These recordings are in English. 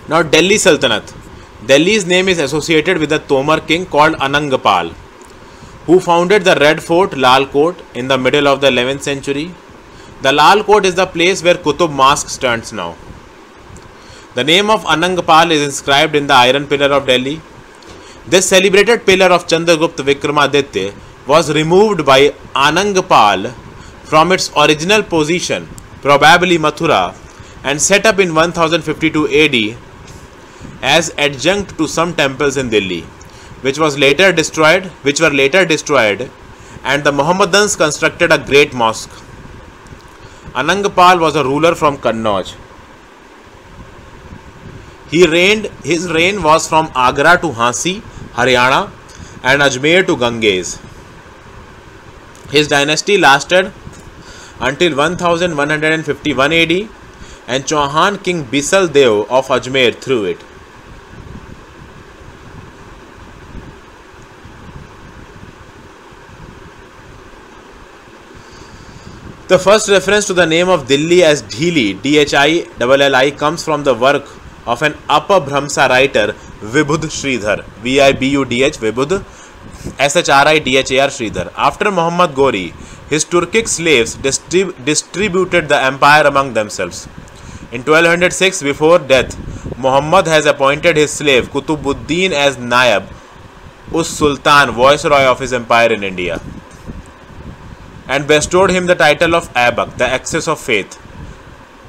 Now Delhi Sultanate. Delhi's name is associated with the Tomar king called Anangpal, who founded the Red Fort Lal Kot in the middle of the 11th century. The Lal Kot is the place where Qutub Mosque stands now. The name of Anangpal is inscribed in the Iron Pillar of Delhi. This celebrated pillar of Chandragupta Vikramaditya was removed by Anangpal from its original position, probably Mathura, and set up in 1052 AD as adjunct to some temples in Delhi, which were later destroyed, and the Mohammedans constructed a great mosque. Anangpal was a ruler from Kannauj. His reign was from Agra to Jhansi, Haryana, and Ajmer to Ganges. His dynasty lasted until 1151 AD, and Chauhan king Bisal Dev of Ajmer through it. The first reference to the name of Delhi as Dhili, Dhilli, comes from the work of an Upper Bhramsa writer, Vibhud Sridhar, Vibudh, Vibhud, Shridhar Sridhar. After Muhammad Ghori, his Turkic slaves distributed the empire among themselves. In 1206, before death, Muhammad has appointed his slave Qutubuddin as Naib us Sultan, viceroy of his empire in India, and bestowed him the title of Aibak, the axis of faith.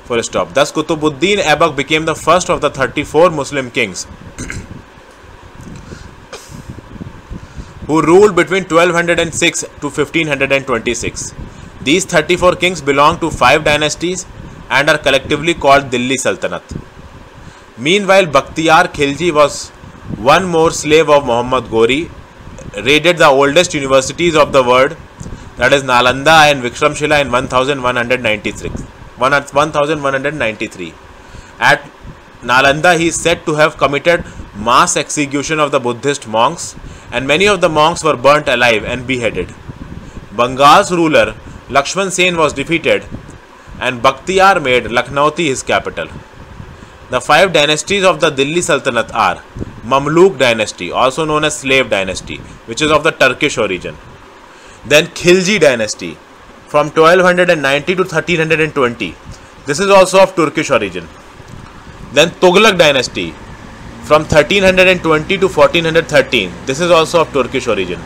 Thus, Qutubuddin Aibak became the first of the 34 Muslim kings who ruled between 1206 to 1526. These 34 kings belong to 5 dynasties and are collectively called Delhi Sultanate. Meanwhile, Bakhtiyar Khilji was one more slave of Muhammad Ghori, raided the oldest universities of the world, that is Nalanda and Vikramshila, in 1193. At Nalanda, he is said to have committed mass execution of the Buddhist monks, and many of the monks were burnt alive and beheaded. Bengal's ruler Lakshman Sen was defeated, and Bakhtiyar made Lakhnauti his capital. The 5 dynasties of the Delhi Sultanate are Mamluk dynasty, also known as slave dynasty, which is of the Turkish origin. Then Khilji dynasty from 1290 to 1320. This is also of Turkish origin. Then Tughlaq dynasty from 1320 to 1413. This is also of Turkish origin.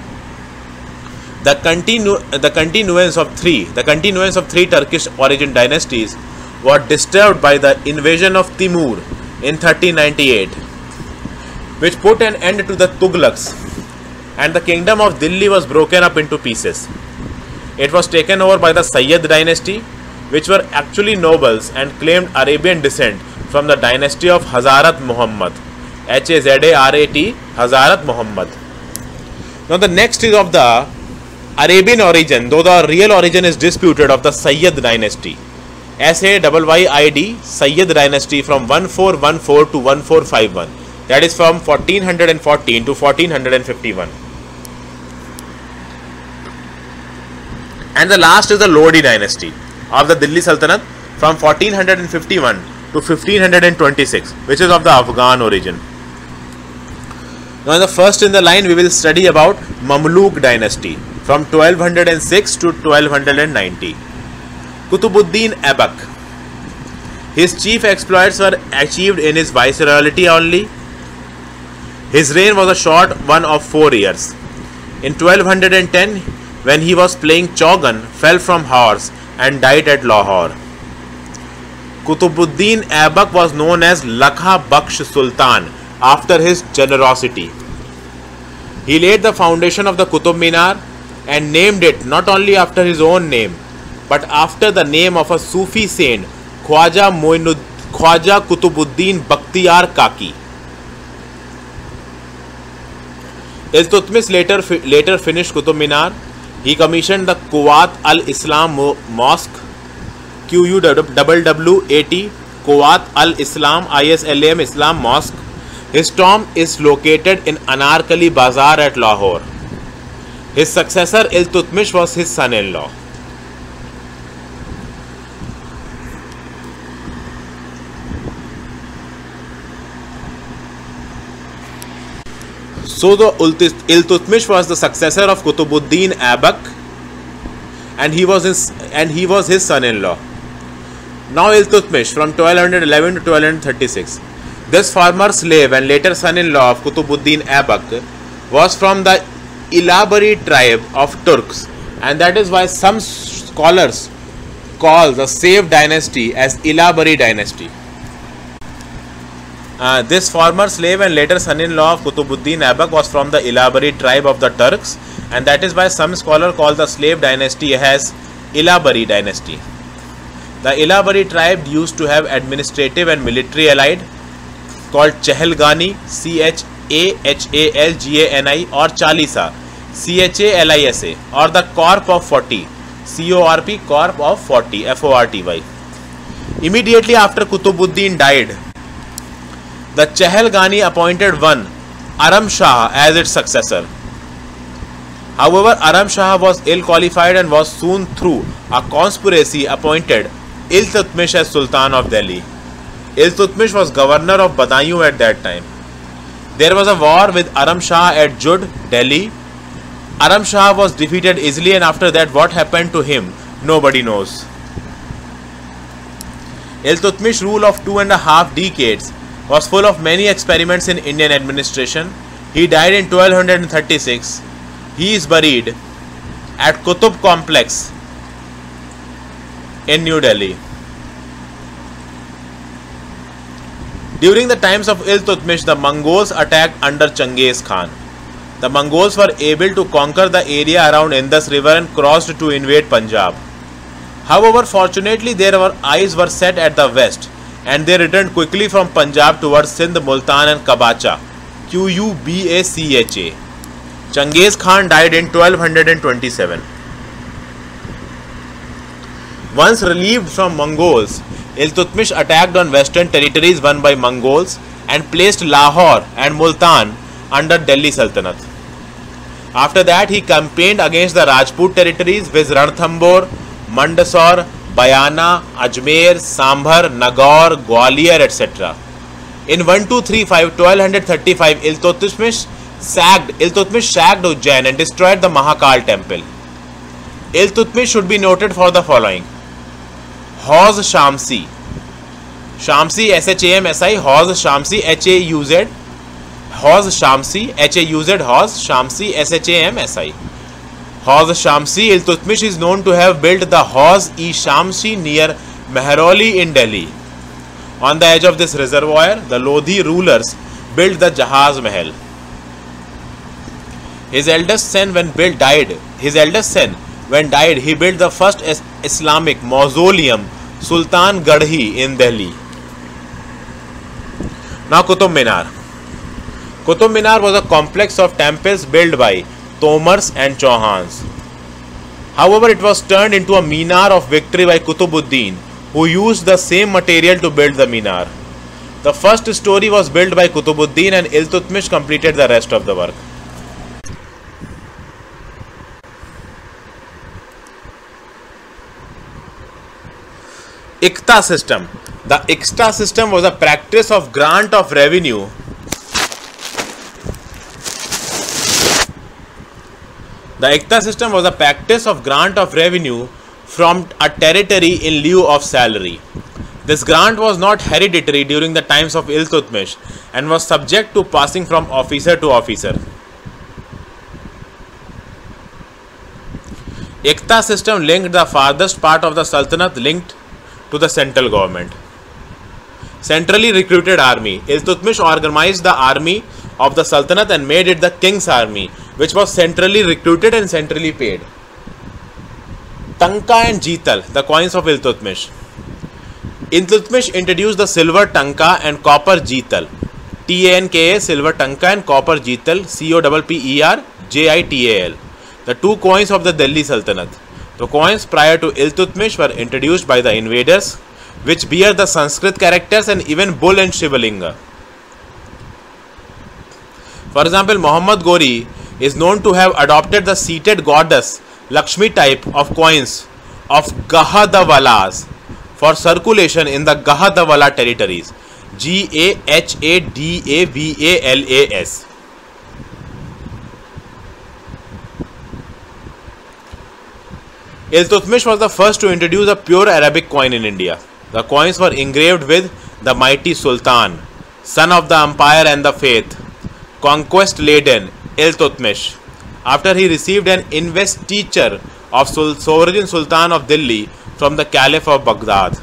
The continuance of three Turkish origin dynasties was disturbed by the invasion of Timur in 1398, which put an end to the Tughlaqs, and the kingdom of Delhi was broken up into pieces. It was taken over by the Sayyid dynasty, which were actually nobles and claimed Arabian descent from the dynasty of Hazarat Muhammad, Hazarat, Hazarat Muhammad. Now the next is of the Arabian origin, though the real origin is disputed, of the Sayyid dynasty, Sayyid, Sayyid dynasty from 1414 to 1451, that is from 1414 to 1451. And the last is the Lodi dynasty of the Delhi Sultanate from 1451 to 1526, which is of the Afghan origin. Now, the first in the line we will study about Mamluk dynasty from 1206 to 1290. Qutubuddin Aibak. His chief exploits were achieved in his viceroyalty only. His reign was a short one of 4 years. In 1210, when he was playing Chaugan, fell from horse and died at Lahore. Qutubuddin Aibak was known as Lakha Baksh Sultan after his generosity. He laid the foundation of the Qutub Minar and named it not only after his own name, but after the name of a Sufi saint, Khwaja Qutubuddin Bakhtiyar Kaki. Iltutmish later finished Qutub Minar. He commissioned the Quwat al-Islam Mosque, QUWWAT, Quwat al-Islam Islam Mosque. His tomb is located in Anarkali Bazaar at Lahore. His successor Iltutmish was his son-in-law. So the Iltutmish was the successor of Qutubuddin Aibak, and he was his son-in-law. Now Iltutmish from 1211 to 1236. This former slave and later son-in-law of Qutubuddin Aibak was from the Ilabari tribe of Turks, and that is why some scholars call the saved dynasty as Ilabari dynasty. This former slave and later son-in-law of Qutubuddin Aibak was from the Ilabari tribe of the Turks, and that is why some scholars call the slave dynasty as Ilabari dynasty. The Ilabari tribe used to have administrative and military allied called Chahalgani, Chalgani, or Chalisa, Chalisa, or the Corp of 40, Corp, Corp of 40, Forty. Immediately after Qutubuddin died, the Chahalgani appointed one, Aram Shah, as its successor. However, Aram Shah was ill-qualified and was soon, through a conspiracy, appointed Iltutmish as Sultan of Delhi. Iltutmish was governor of Badaयूं at that time. There was a war with Aram Shah at Jud, Delhi. Aram Shah was defeated easily, and after that what happened to him, nobody knows. Iltutmish's rule of 2.5 decades was full of many experiments in Indian administration. He died in 1236. He is buried at Qutub Complex in New Delhi. During the times of Iltutmish, the Mongols attacked under Chengiz Khan. The Mongols were able to conquer the area around Indus River and crossed to invade Punjab. However, fortunately, their eyes were set at the west, and they returned quickly from Punjab towards Sindh, Multan and Qabacha, Qubacha. Chengiz Khan died in 1227. Once relieved from Mongols, Iltutmish attacked on western territories won by Mongols and placed Lahore and Multan under Delhi Sultanate. After that, he campaigned against the Rajput territories with Ranthambore, Mandsaur, Bayana, Ajmer, Sambhar, Nagaur, Gwalior, etc. In 1235, Iltutmish sacked Ujjain and destroyed the Mahakal temple. Iltutmish should be noted for the following: Hauz Shamsi, Shamsi, Shamsi, Hauz Shamsi, Hauz, Hauz Shamsi, Hauz Shamsi, Shamsi. Hauz Shamsi. Iltutmish is known to have built the Hauz-e-Shamsi near Mehrauli in Delhi. On the edge of this reservoir, the Lodhi rulers built the Jahaz Mahal. His eldest son, when died, he built the first Islamic mausoleum, Sultan Gadhi, in Delhi. Now Qutub Minar. Qutub Minar was a complex of temples built by Tomars and Chauhans. However, it was turned into a Minar of victory by Qutubuddin, who used the same material to build the Minar. The first story was built by Qutubuddin, and Iltutmish completed the rest of the work. Iqta system. The Iqta system was a practice of grant of revenue from a territory in lieu of salary. This grant was not hereditary during the times of Iltutmish and was subject to passing from officer to officer. Iqta system linked the farthest part of the Sultanate linked to the central government. Centrally recruited army. Iltutmish organized the army of the Sultanate and made it the king's army, which was centrally recruited and centrally paid. Tanka and Jeetal, the coins of Iltutmish. Iltutmish introduced the silver Tanka and copper Jeetal. Tanka, silver Tanka, and copper Jeetal, Copper, the two coins of the Delhi Sultanate. The coins prior to Iltutmish were introduced by the invaders, which bear the Sanskrit characters and even bull and Shivalinga. For example, Muhammad Ghori is known to have adopted the seated goddess Lakshmi type of coins of Gahadawalas for circulation in the Gahadawala territories. Gahadavalas. Iltutmish was the first to introduce a pure Arabic coin in India. The coins were engraved with the mighty Sultan, son of the empire and the faith, conquest-laden Iltutmish, after he received an investiture of sovereign Sultan of Delhi from the Caliph of Baghdad.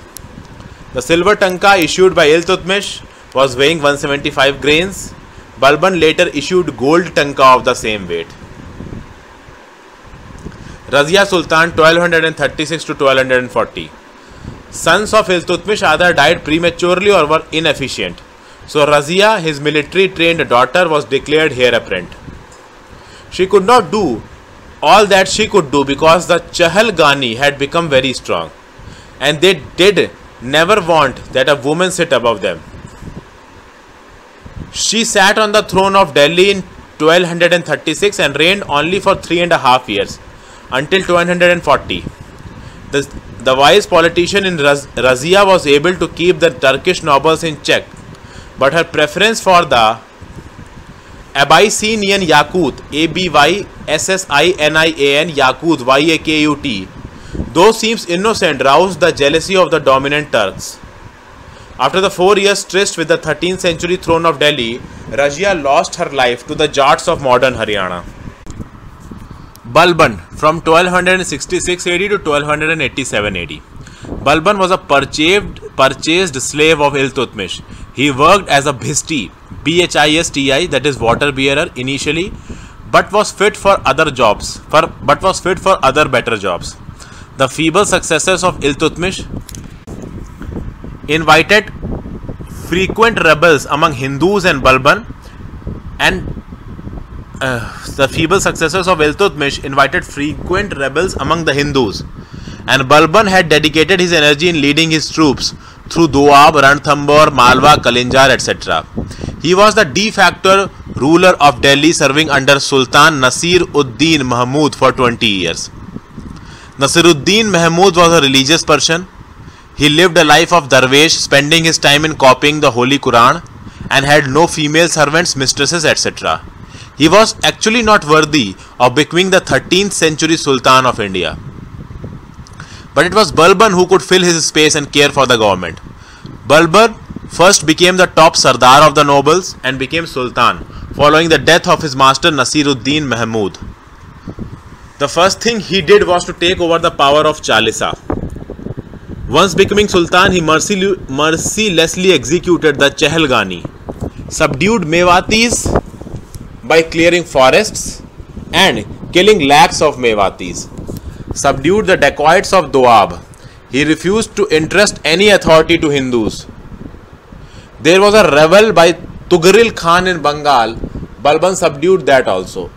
The silver tanka issued by Iltutmish was weighing 175 grains. Balban later issued gold tanka of the same weight. Razia Sultan 1236 to 1240. Sons of Iltutmish either died prematurely or were inefficient. So Razia, his military trained daughter, was declared heir apparent. She could not do all that she could do because the Chahalgani had become very strong, and they did never want that a woman sit above them. She sat on the throne of Delhi in 1236 and reigned only for 3.5 years, until 1240. The wise politician in Razia was able to keep the Turkish nobles in check, but her preference for the Abyssinian Yakut, Abyssinian Yakut, Yakut, though seems innocent, roused the jealousy of the dominant Turks. After the 4 years tryst with the 13th century throne of Delhi, Razia lost her life to the Jats of modern Haryana. Balban from 1266 AD to 1287 AD. Balban was a purchased slave of Iltutmish. He worked as a bhisti, Bhisti, that is water bearer initially, but was fit for other better jobs. The feeble successors of Iltutmish invited frequent rebels among Hindus and Balban, and the feeble successors of Iltutmish invited frequent rebels among the Hindus, and Balban had dedicated his energy in leading his troops through Doab, Ranthambore, Malwa, Kalinjar, etc. He was the de facto ruler of Delhi, serving under Sultan Nasir-ud-Din Mahmud for 20 years. Nasir-ud-Din Mahmud was a religious person. He lived a life of darwesh, spending his time in copying the Holy Quran, and had no female servants, mistresses, etc. He was actually not worthy of becoming the 13th century Sultan of India. But it was Balban who could fill his space and care for the government. Balban first became the top Sardar of the nobles and became Sultan, following the death of his master Nasir-ud-Din Mahmud. The first thing he did was to take over the power of Chalisa. Once becoming Sultan, he mercilessly executed the Chahalgani, subdued Mewatis by clearing forests and killing lakhs of Mewatis, subdued the dacoits of Doab. He refused to entrust any authority to Hindus. There was a rebel by Tughril Khan in Bengal. Balban subdued that also.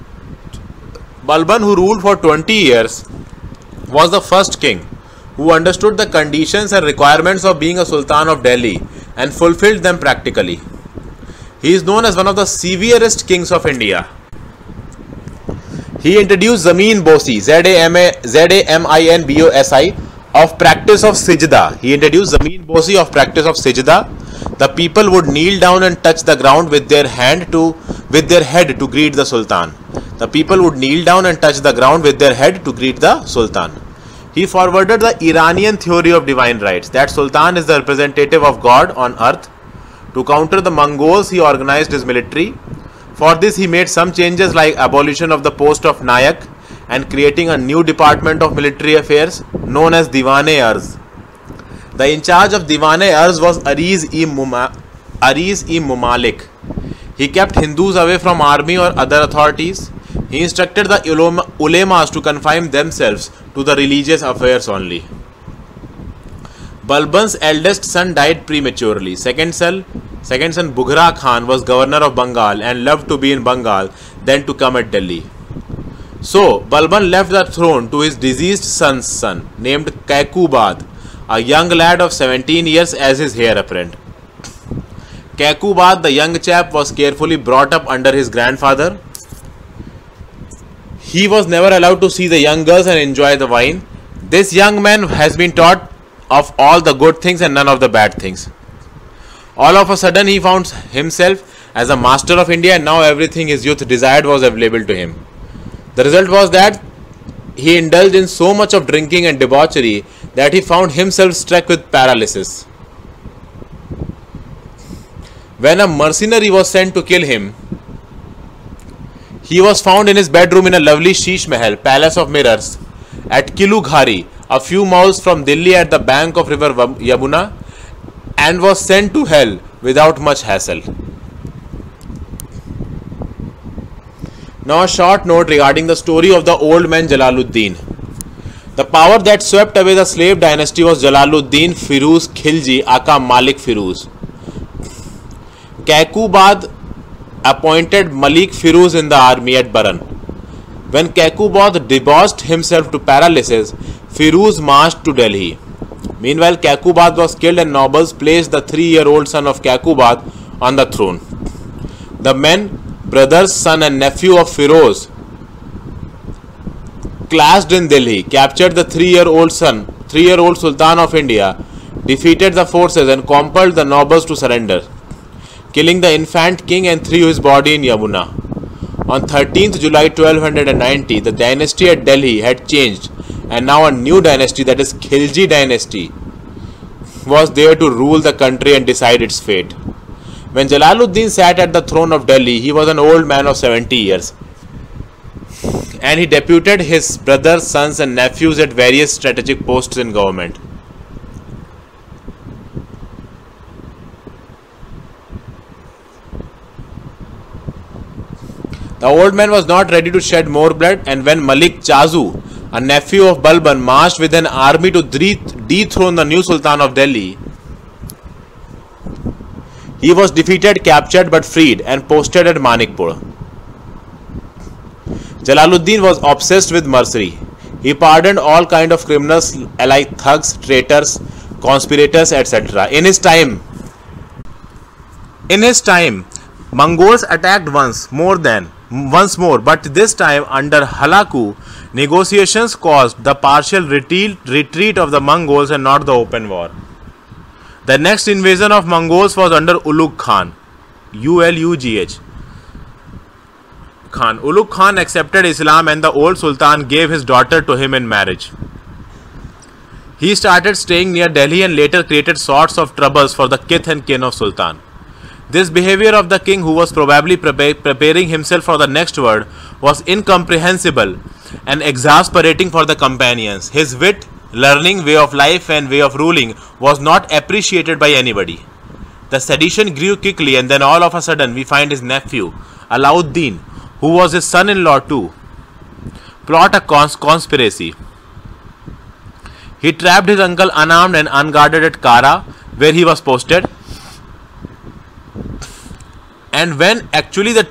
Balban, who ruled for 20 years, was the first king who understood the conditions and requirements of being a Sultan of Delhi and fulfilled them practically. He is known as one of the severest kings of India. He introduced Zameen Bosi, Zaminbosi, of practice of Sijda. He introduced Zameen Bosi of practice of Sijda. The people would kneel down and touch the ground with their head to greet the Sultan. The people would kneel down and touch the ground with their head to greet the Sultan. He forwarded the Iranian theory of divine rights, that Sultan is the representative of God on earth. To counter the Mongols, he organized his military. For this, he made some changes like abolition of the post of Nayak and creating a new department of military affairs known as Diwan-e-Arz. The in charge of Diwan-e-Arz was Ariz-e-Mumalik. He kept Hindus away from army or other authorities. He instructed the ulemas to confine themselves to the religious affairs only. Balban's eldest son died prematurely. Second son Bughra Khan was governor of Bengal and loved to be in Bengal than to come at Delhi. So Balban left the throne to his deceased son's son named Kaikubad, a young lad of 17 years, as his heir apparent. Kaikubad, the young chap, was carefully brought up under his grandfather. He was never allowed to see the young girls and enjoy the wine. This young man has been taught of all the good things and none of the bad things. All of a sudden he found himself as a master of India, and now everything his youth desired was available to him. The result was that he indulged in so much of drinking and debauchery that he found himself struck with paralysis. When a mercenary was sent to kill him, he was found in his bedroom in a lovely Sheesh Mahal, Palace of Mirrors, at Kilughari, a few miles from Delhi at the bank of river Yamuna, and was sent to hell without much hassle. Now a short note regarding the story of the old man Jalaluddin. The power that swept away the slave dynasty was Jalaluddin Firuz Khilji aka Malik Firuz. Kaikubad appointed Malik Firuz in the army at Baran. When Kaikubad debauched himself to paralysis, Firuz marched to Delhi. Meanwhile, Kaikubad was killed and nobles placed the 3-year-old son of Kaikubad on the throne. The men, brothers, son and nephew of Firoz, clashed in Delhi, captured the 3-year-old Sultan of India, defeated the forces and compelled the nobles to surrender, killing the infant king and threw his body in Yamuna. On 13th July 1290, the dynasty at Delhi had changed, and now a new dynasty, that is Khilji dynasty, was there to rule the country and decide its fate. When Jalaluddin sat at the throne of Delhi, he was an old man of 70 years, and he deputed his brothers, sons and nephews at various strategic posts in government. The old man was not ready to shed more blood, and when Malik Chazu, a nephew of Balban, marched with an army to dethrone the new Sultan of Delhi, he was defeated, captured but freed and posted at Manikpur. Jalaluddin was obsessed with mercy. He pardoned all kinds of criminals like thugs, traitors, conspirators, etc. In his time, Mongols attacked once more, but this time under Halaku, negotiations caused the partial retreat of the Mongols and not the open war. The next invasion of Mongols was under Ulugh Khan, Ulugh Khan. Ulugh Khan accepted Islam and the old Sultan gave his daughter to him in marriage. He started staying near Delhi and later created sorts of troubles for the kith and kin of Sultan. This behavior of the king, who was probably preparing himself for the next word, was incomprehensible and exasperating for the companions. His wit, learning, way of life and way of ruling was not appreciated by anybody. The sedition grew quickly, and then all of a sudden we find his nephew, Alauddin, who was his son-in-law too, plot a conspiracy. He trapped his uncle unarmed and unguarded at Kara, where he was posted. And when actually the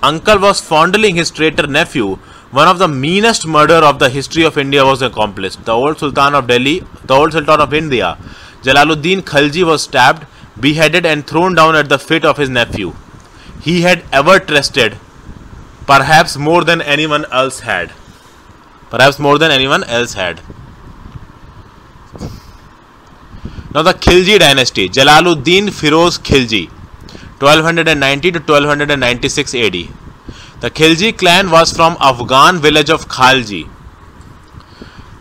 uncle was fondling his traitor nephew, one of the meanest murder of the history of India was accomplished. The old Sultan of Delhi, the old Sultan of India, Jalaluddin Khalji, was stabbed, beheaded and thrown down at the feet of his nephew. He had ever trusted, perhaps more than anyone else had. Now the Khilji dynasty, Jalaluddin Firoz Khilji, 1290 to 1296 AD. The Khilji clan was from Afghan village of Khalji,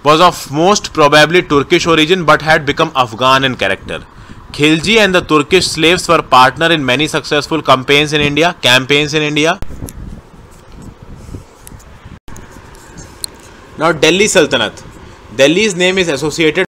was of most probably Turkish origin but had become Afghan in character. Khilji and the Turkish slaves were partner in many successful campaigns in India. Now Delhi Sultanate. Delhi's name is associated